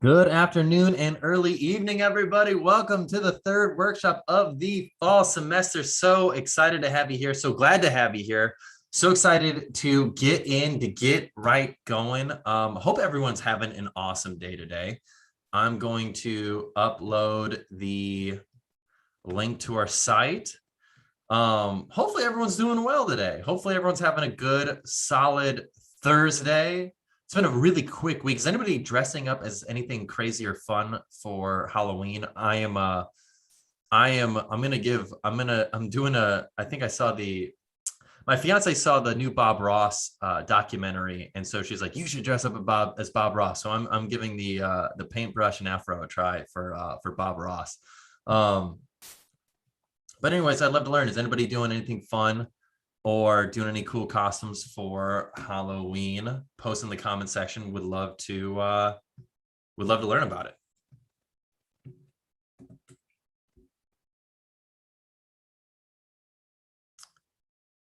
Good afternoon and early evening, everybody. Welcome to the third workshop of the fall semester. So excited to have you here. So glad to have you here. So excited to get right going. Hope everyone's having an awesome day today. I'm going to upload the link to our site. Hopefully everyone's doing well today. Hopefully everyone's having a good, solid Thursday. It's been a really quick week. Is anybody dressing up as anything crazy or fun for Halloween? I'm doing I think I saw my fiance saw the new Bob Ross documentary. And so she's like, you should dress up as Bob Ross. So I'm giving the paintbrush and afro a try for Bob Ross. But anyways, I'd love to learn. Is anybody doing anything fun or doing any cool costumes for Halloween? Post in the comment section. Would love to learn about it.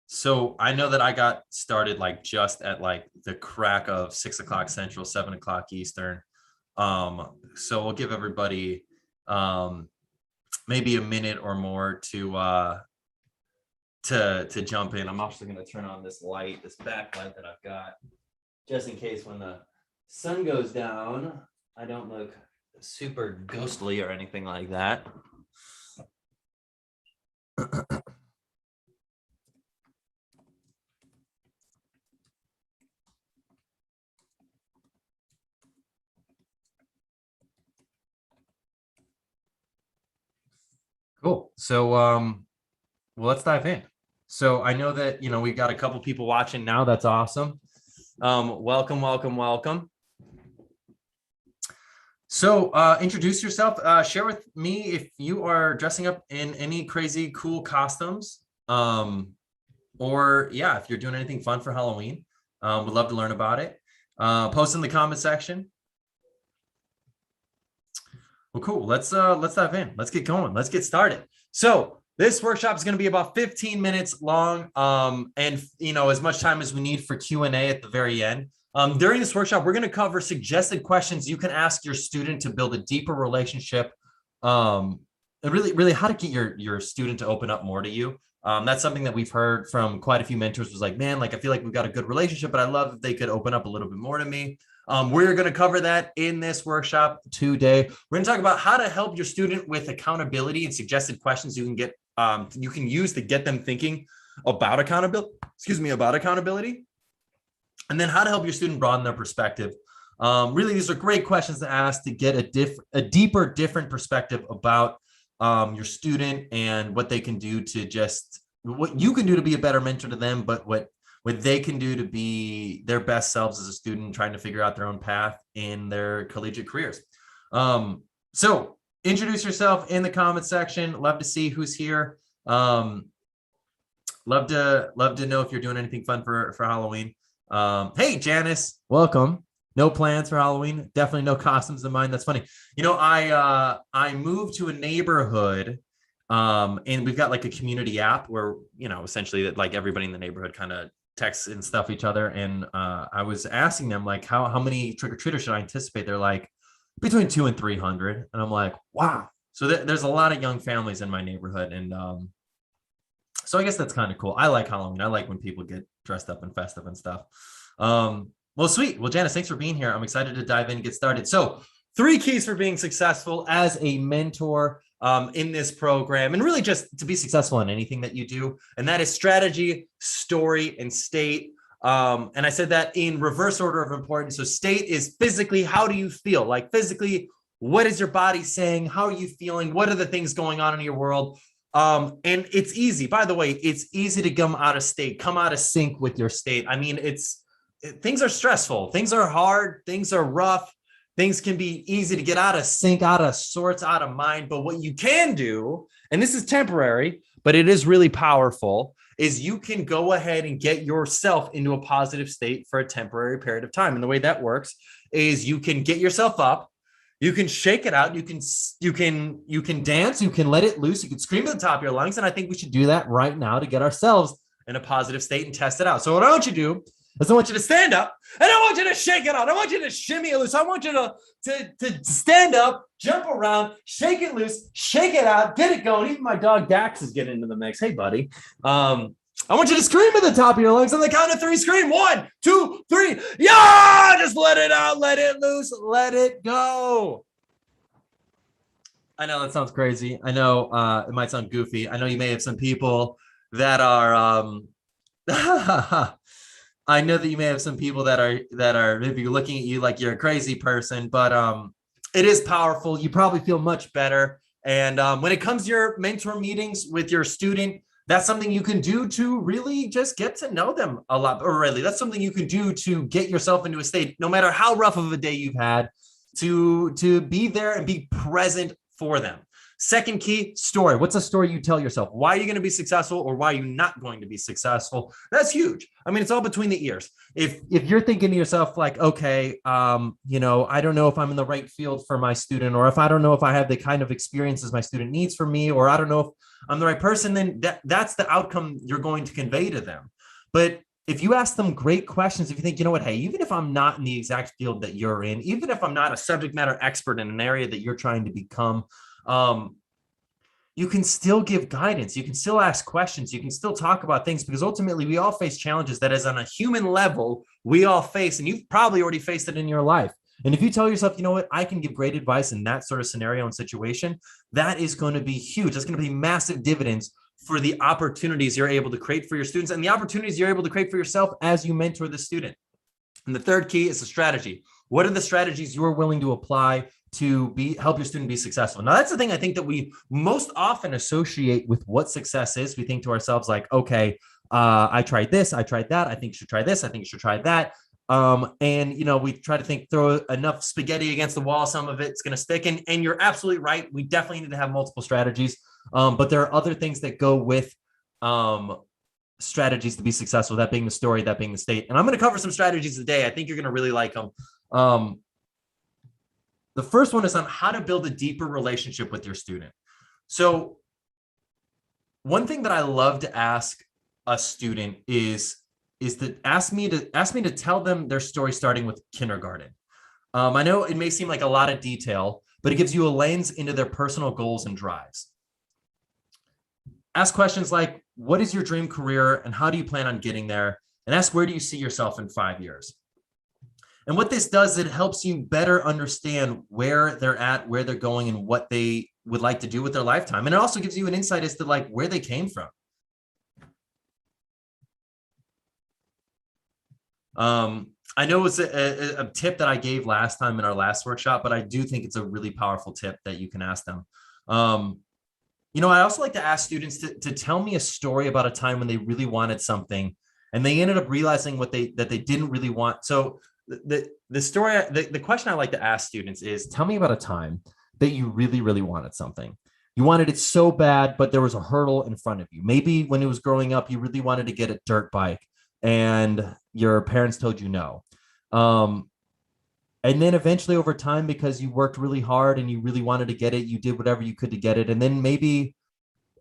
So I know that I got started like just at like the crack of 6 o'clock Central, 7 o'clock Eastern. So we'll give everybody maybe a minute or more to jump in. I'm also going to turn on this light, this backlight that I've got, just in case when the sun goes down, I don't look super ghostly or anything like that. Cool. So well, let's dive in. So I know that, we've got a couple people watching now. That's awesome. Welcome. So introduce yourself. Share with me if you are dressing up in any crazy cool costumes. Or yeah, if you're doing anything fun for Halloween. Would love to learn about it. Post in the comment section. Well, cool. Let's dive in. Let's get going. Let's get started. So this workshop is going to be about 15 minutes long, and as much time as we need for Q&A at the very end. During this workshop, we're going to cover suggested questions you can ask your student to build a deeper relationship, and really how to get your student to open up more to you. That's something that we've heard from quite a few mentors. Was like, man, like I feel like we've got a good relationship, but I love if they could open up a little bit more to me. We're going to cover that in this workshop today. We're going to talk about how to help your student with accountability and suggested questions you can use to get them thinking about accountability. And then how to help your student broaden their perspective. Really, these are great questions to ask to get a deeper, different perspective about your student and what they can do what you can do to be a better mentor to them, but what they can do to be their best selves as a student, trying to figure out their own path in their collegiate careers. So introduce yourself in the comment section. Love to see who's here. Love to know if you're doing anything fun for Halloween. Hey, Janice, welcome. No plans for Halloween. Definitely no costumes in mind. That's funny. I moved to a neighborhood, and we've got like a community app where, essentially that like everybody in the neighborhood kind of texts and stuff each other. And I was asking them like, how many trick-or-treaters should I anticipate? They're like between 200 and 300. And I'm like, wow. So there's a lot of young families in my neighborhood. And so I guess that's kind of cool. I like Halloween. I like when people get dressed up and festive and stuff. Well, sweet. Well, Janice, thanks for being here. I'm excited to dive in and get started. So 3 keys for being successful as a mentor in this program, and really just to be successful in anything that you do. And that is strategy, story, and state. And I said that in reverse order of importance. So state is physically, how do you feel? Like physically, what is your body saying? How are you feeling? What are the things going on in your world? And it's easy, by the way, it's easy to come out of sync with your state. I mean, things are stressful. Things are hard. Things are rough. Things can be easy to get out of sync, out of sorts, out of mind. But what you can do, and this is temporary, but it is really powerful, is you can go ahead and get yourself into a positive state for a temporary period of time. And the way that works is you can get yourself up, you can shake it out, you can dance, you can let it loose, you can scream at the top of your lungs. And I think we should do that right now to get ourselves in a positive state and test it out. So what I want you to do is I want you to stand up and I want you to shake it out. I want you to shimmy it loose. I want you to stand up, jump around, shake it loose, shake it out, get it going. Even my dog Dax is getting into the mix. Hey, buddy. I want you to scream at the top of your lungs on the count of 3. Scream 1, 2, 3. Yeah! Just let it out. Let it loose. Let it go. I know that sounds crazy. I know it might sound goofy. I know you may have some people that are I know that you may have some people that are maybe looking at you like you're a crazy person, but it is powerful. You probably feel much better. And when it comes to your mentor meetings with your student, that's something you can do to really just get to know them a lot. Or really, that's something you can do to get yourself into a state, no matter how rough of a day you've had, to be there and be present for them. Second key, story. What's a story you tell yourself? Why are you going to be successful, or why are you not going to be successful? That's huge. I mean, it's all between the ears. If you're thinking to yourself like, okay, I don't know if I'm in the right field for my student, or if I don't know if I have the kind of experiences my student needs from me, or I don't know if I'm the right person, then that's the outcome you're going to convey to them. But if you ask them great questions, if you think, you know what, hey, even if I'm not in the exact field that you're in, even if I'm not a subject matter expert in an area that you're trying to become, you can still give guidance. You can still ask questions. You can still talk about things, because ultimately we all face challenges that is on a human level we all face, and you've probably already faced it in your life. And if you tell yourself, you know what, I can give great advice in that sort of scenario and situation, that is going to be huge. That's going to be massive dividends for the opportunities you're able to create for your students and the opportunities you're able to create for yourself as you mentor the student. And the third key is the strategy. What are the strategies you're willing to apply to help your student be successful? Now, that's the thing I think that we most often associate with what success is. We think to ourselves like, okay, I tried this, I tried that. I think you should try this. I think you should try that. And we try to think, throw enough spaghetti against the wall, some of it's going to stick. And you're absolutely right. We definitely need to have multiple strategies. But there are other things that go with strategies to be successful, that being the story, that being the state. And I'm going to cover some strategies today. I think you're going to really like them. The first one is on how to build a deeper relationship with your student. So one thing that I love to ask a student is to ask me to tell them their story starting with kindergarten. I know it may seem like a lot of detail, but it gives you a lens into their personal goals and drives. Ask questions like, what is your dream career and how do you plan on getting there? And ask, where do you see yourself in 5 years? And what this does, it helps you better understand where they're at, where they're going, and what they would like to do with their lifetime. And it also gives you an insight as to like where they came from. I know it's a tip that I gave last time in our last workshop, but I do think it's a really powerful tip that you can ask them. I also like to ask students to tell me a story about a time when they really wanted something and they ended up realizing that they didn't really want. So the question I like to ask students is, tell me about a time that you really, really wanted something. You wanted it so bad, but there was a hurdle in front of you. Maybe when it was growing up, you really wanted to get a dirt bike and your parents told you no. And then eventually over time, because you worked really hard and you really wanted to get it, you did whatever you could to get it. And then maybe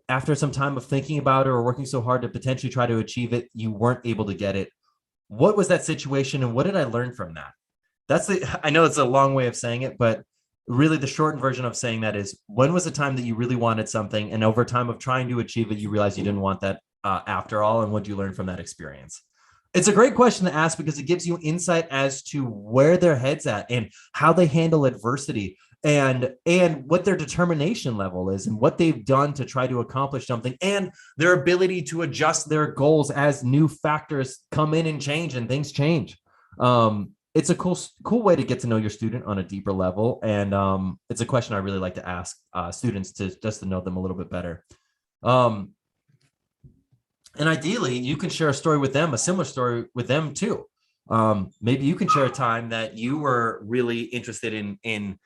after some time of thinking about it or working so hard to potentially try to achieve it, you weren't able to get it. What was that situation and what did I learn from that? I know it's a long way of saying it, but really the shortened version of saying that is, when was the time that you really wanted something and over time of trying to achieve it, you realized you didn't want that after all, and what did you learn from that experience? It's a great question to ask because it gives you insight as to where their head's at and how they handle adversity and what their determination level is and what they've done to try to accomplish something and their ability to adjust their goals as new factors come in and change and things change. It's a cool way to get to know your student on a deeper level. And it's a question I really like to ask students just to know them a little bit better. And ideally, you can share a story with them, a similar story with them too. Maybe you can share a time that you were really interested in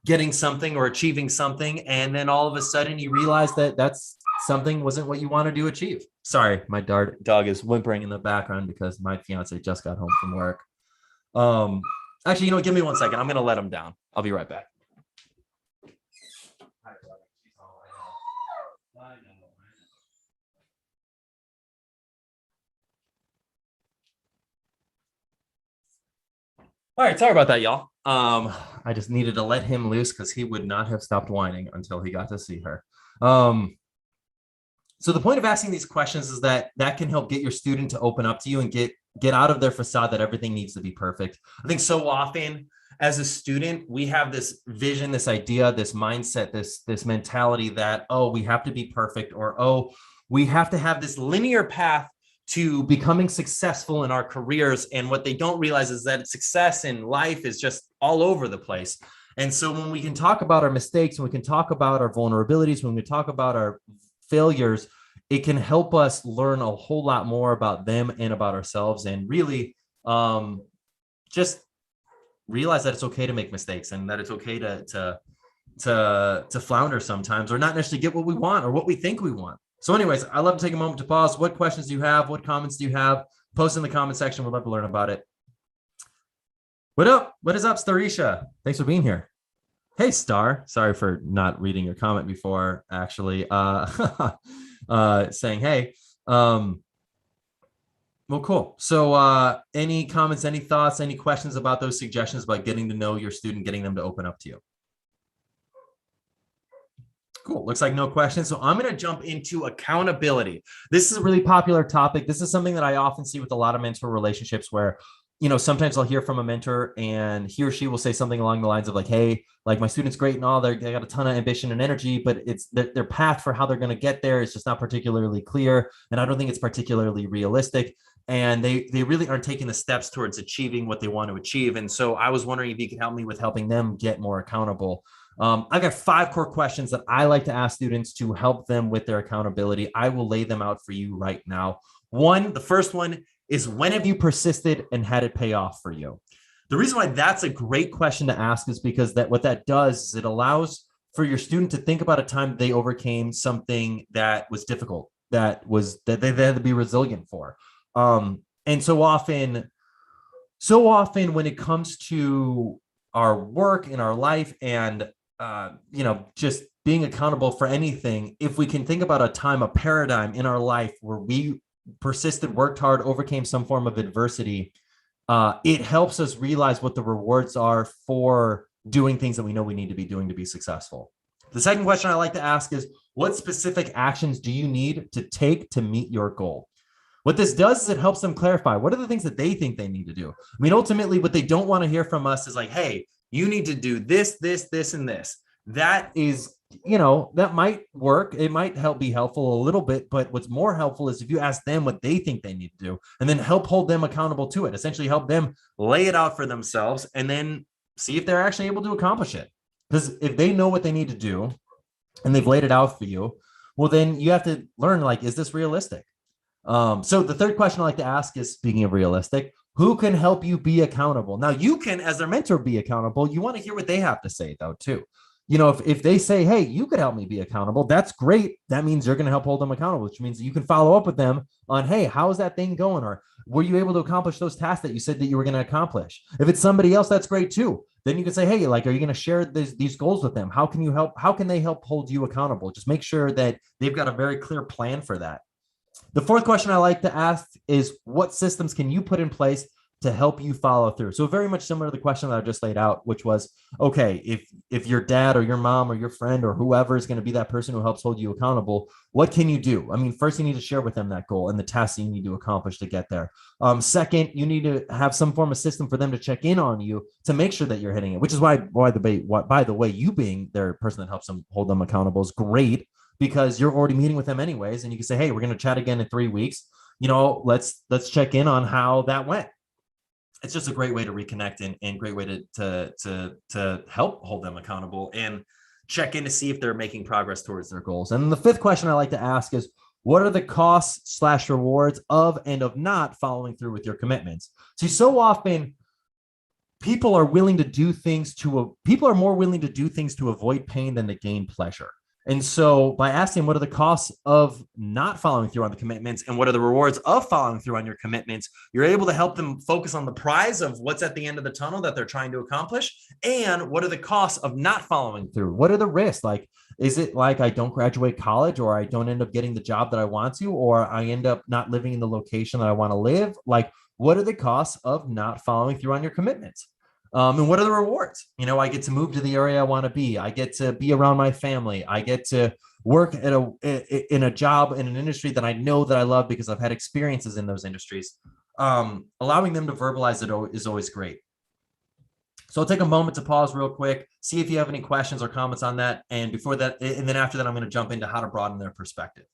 getting something or achieving something, and then all of a sudden you realize that that's something wasn't what you wanted to achieve. Sorry, my dog is whimpering in the background because my fiance just got home from work. Actually, give me 1 second. I'm going to let him down. I'll be right back. All right, sorry about that, y'all. I just needed to let him loose because he would not have stopped whining until he got to see her. Um, so the point of asking these questions is that can help get your student to open up to you and get out of their facade that everything needs to be perfect. I think so often as a student, we have this vision, this idea, this mindset, this mentality that, oh, we have to be perfect, or oh, we have to have this linear path to becoming successful in our careers. And what they don't realize is that success in life is just all over the place. And so when we can talk about our mistakes, when we can talk about our vulnerabilities, when we talk about our failures, it can help us learn a whole lot more about them and about ourselves, and really just realize that it's okay to make mistakes and that it's okay to flounder sometimes, or not necessarily get what we want or what we think we want. So anyways, I love to take a moment to pause. What questions do you have? What comments do you have? Post in the comment section. We'd love to learn about it. What up? What is up, Starisha? Thanks for being here. Hey, Star. Sorry for not reading your comment before, actually. Saying, hey. Well, cool. So any comments, any thoughts, any questions about those suggestions about getting to know your student, getting them to open up to you? Cool. Looks like no questions. So I'm going to jump into accountability. This is a really popular topic. This is something that I often see with a lot of mentor relationships where, you know, sometimes I'll hear from a mentor and he or she will say something along the lines of like, hey, like my student's great and all, they got a ton of ambition and energy, but it's their path for how they're going to get there is just not particularly clear. And I don't think it's particularly realistic. And they really aren't taking the steps towards achieving what they want to achieve. And so I was wondering if you could help me with helping them get more accountable. I've got 5 core questions that I like to ask students to help them with their accountability. I will lay them out for you right now. The first one is, when have you persisted and had it pay off for you? The reason why that's a great question to ask is because what that does is it allows for your student to think about a time they overcame something that was difficult, that they had to be resilient for. And so often when it comes to our work in our life and just being accountable for anything, if we can think about a paradigm in our life where we persisted, worked hard, overcame some form of adversity, it helps us realize what the rewards are for doing things that we know we need to be doing to be successful. The second question I like to ask is, what specific actions do you need to take to meet your goal? What this does is it helps them clarify what are the things that they think they need to do. I mean, ultimately, what they don't want to hear from us is like, hey, you need to do this, this, this, and this. That is, that might work. It might be helpful a little bit, but what's more helpful is if you ask them what they think they need to do and then help hold them accountable to it, essentially help them lay it out for themselves and then see if they're actually able to accomplish it. Because if they know what they need to do and they've laid it out for you, well, then you have to learn, like, is this realistic? So the third question I like to ask is, speaking of realistic, who can help you be accountable? Now, you can, as their mentor, be accountable. You want to hear what they have to say, though, too. If they say, hey, you could help me be accountable, that's great. That means you're going to help hold them accountable, which means you can follow up with them on, hey, how's that thing going? Or were you able to accomplish those tasks that you said that you were going to accomplish? If it's somebody else, that's great, too. Then you can say, hey, like, are you going to share these goals with them? How can you help? How can they help hold you accountable? Just make sure that they've got a very clear plan for that. The fourth question I like to ask is, what systems can you put in place to help you follow through? So very much similar to the question that I just laid out, which was, okay, if your dad or your mom or your friend or whoever is going to be that person who helps hold you accountable, what can you do? I mean, first you need to share with them that goal and the tasks you need to accomplish to get there. Second, you need to have some form of system for them to check in on you to make sure that you're hitting it, which is why by the way, you being their person that helps them hold them accountable is great, because you're already meeting with them anyways. And you can say, hey, we're going to chat again in 3 weeks. Let's check in on how that went. It's just a great way to reconnect and great way to help hold them accountable and check in to see if they're making progress towards their goals. And the fifth question I like to ask is, what are the costs / rewards of and of not following through with your commitments? See, so often people are more willing to do things to avoid pain than to gain pleasure. And so by asking what are the costs of not following through on the commitments and what are the rewards of following through on your commitments, you're able to help them focus on the prize of what's at the end of the tunnel that they're trying to accomplish. And what are the costs of not following through? What are the risks? Like, is it like I don't graduate college, or I don't end up getting the job that I want to, or I end up not living in the location that I want to live? Like, what are the costs of not following through on your commitments? And what are the rewards? I get to move to the area I want to be. I get to be around my family. I get to work in a job in an industry that I know that I love because I've had experiences in those industries. Allowing them to verbalize it is always great. So I'll take a moment to pause real quick, see if you have any questions or comments on that. And before that, and then after that, I'm going to jump into how to broaden their perspective.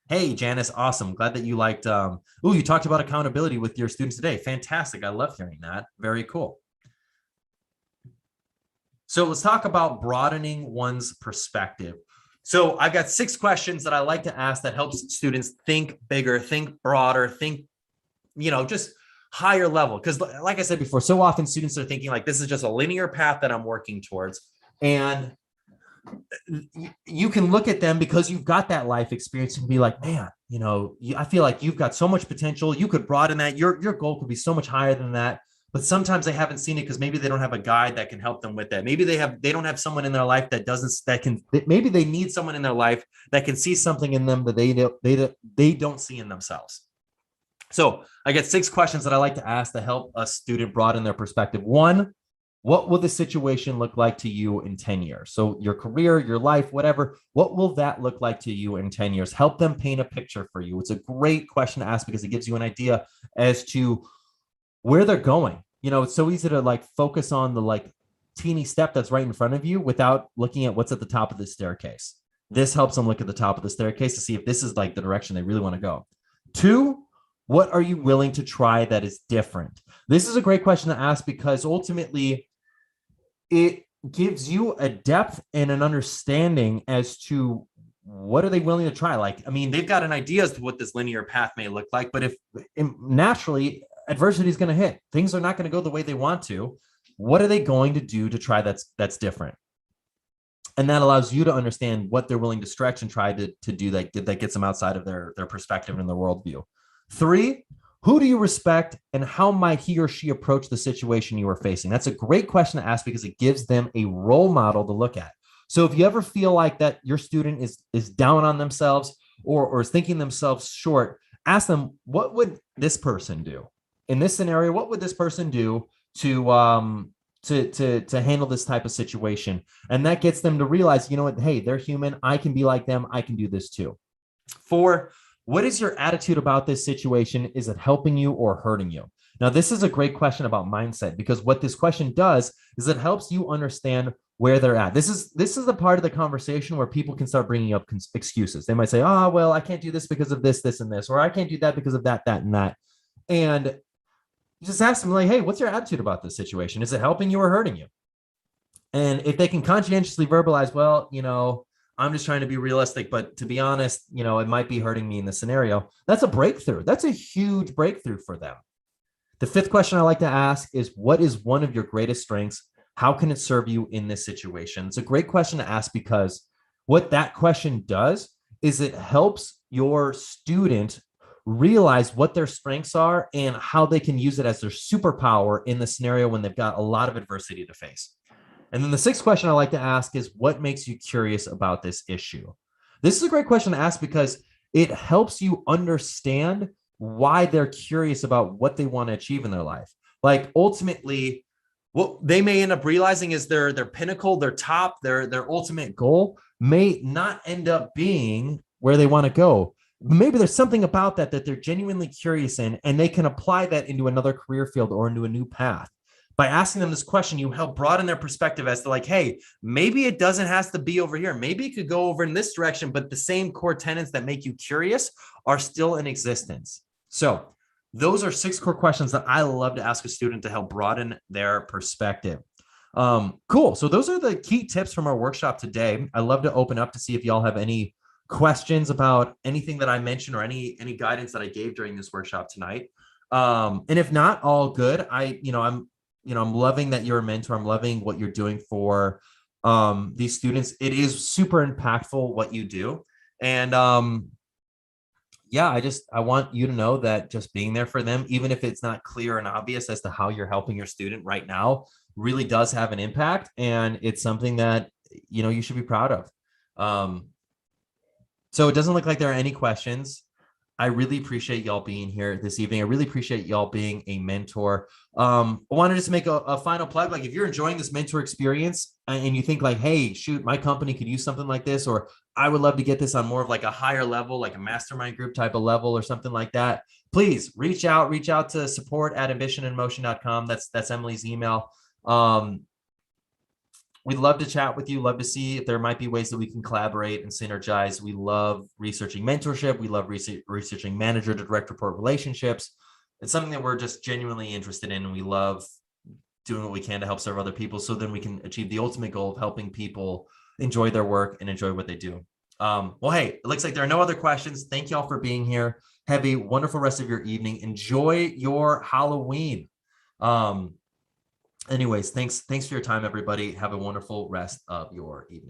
Hey, Janice, awesome. Glad that you liked, you talked about accountability with your students today. Fantastic. I love hearing that. Very cool. So let's talk about broadening one's perspective. So I've got 6 questions that I like to ask that helps students think bigger, think broader, think, just higher level. Because like I said before, so often students are thinking like, this is just a linear path that I'm working towards. And you can look at them because you've got that life experience and be like, man, I feel like you've got so much potential. You could broaden that. Your goal could be so much higher than that. But sometimes they haven't seen it because maybe they don't have a guide that can help them with that. Maybe they don't have someone in their life maybe they need someone in their life that can see something in them that they don't see in themselves. So I get 6 questions that I like to ask to help a student broaden their perspective. 1, what will the situation look like to you in 10 years? So your career, your life, whatever, what will that look like to you in 10 years? Help them paint a picture for you. It's a great question to ask because it gives you an idea as to where they're going. It's so easy to focus on the teeny step that's right in front of you without looking at what's at the top of the staircase. This helps them look at the top of the staircase to see if this is the direction they really want to go. 2, what are you willing to try that is different? This is a great question to ask because ultimately it gives you a depth and an understanding as to what are they willing to try. They've got an idea as to what this linear path may look like, but if naturally adversity is going to hit, things are not going to go the way they want to. What are they going to do to try that's different? And that allows you to understand what they're willing to stretch and try to do that gets them outside of their perspective and their worldview. 3, who do you respect and how might he or she approach the situation you are facing? That's a great question to ask because it gives them a role model to look at. So if you ever feel like that your student is down on themselves or is thinking themselves short, ask them, what would this person do? In this scenario, what would this person do to handle this type of situation? And that gets them to realize, hey, they're human. I can be like them. I can do this too. 4, what is your attitude about this situation? Is it helping you or hurting you? Now, this is a great question about mindset because what this question does is it helps you understand where they're at. This is the part of the conversation where people can start bringing up excuses. They might say, well, I can't do this because of this, this, and this, or I can't do that because of that, that, and that. And you just ask them hey, what's your attitude about this situation? Is it helping you or hurting you? And if they can conscientiously verbalize, well, I'm just trying to be realistic, but to be honest, it might be hurting me in this scenario. That's a breakthrough. That's a huge breakthrough for them. The 5th question I like to ask is, what is one of your greatest strengths? How can it serve you in this situation? It's a great question to ask because what that question does is it helps your student realize what their strengths are and how they can use it as their superpower in the scenario when they've got a lot of adversity to face. And then the 6th question I like to ask is, what makes you curious about this issue? This is a great question to ask because it helps you understand why they're curious about what they want to achieve in their life. Ultimately, what they may end up realizing is their pinnacle, their top, their ultimate goal may not end up being where they want to go. Maybe there's something about that they're genuinely curious in, and they can apply that into another career field or into a new path. By asking them this question, you help broaden their perspective as to hey, maybe it doesn't have to be over here. Maybe it could go over in this direction, but the same core tenets that make you curious are still in existence. So those are 6 core questions that I love to ask a student to help broaden their perspective. Cool. So those are the key tips from our workshop today. I love to open up to see if y'all have any questions about anything that I mentioned or any guidance that I gave during this workshop tonight. And if not, all good. I'm loving that you're a mentor. I'm loving what you're doing for these students. It is super impactful what you do. And I want you to know that just being there for them, even if it's not clear and obvious as to how you're helping your student right now, really does have an impact. And it's something that, you should be proud of. So it doesn't look like there are any questions. I really appreciate y'all being here this evening. I really appreciate y'all being a mentor. I wanted to just make a final plug. Like if you're enjoying this mentor experience and you think like, hey, shoot, my company could use something like this, or I would love to get this on more of like a higher level, like a mastermind group type of level or something like that, please reach out to support@ambitioninmotion.com. That's Emily's email. We'd love to chat with you, love to see if there might be ways that we can collaborate and synergize. We love researching mentorship. We love researching manager to direct report relationships. It's something that we're just genuinely interested in. And we love doing what we can to help serve other people so then we can achieve the ultimate goal of helping people enjoy their work and enjoy what they do. Well, hey, it looks like there are no other questions. Thank y'all for being here. Have a wonderful rest of your evening. Enjoy your Halloween. Anyways, thanks for your time, everybody. Have a wonderful rest of your evening.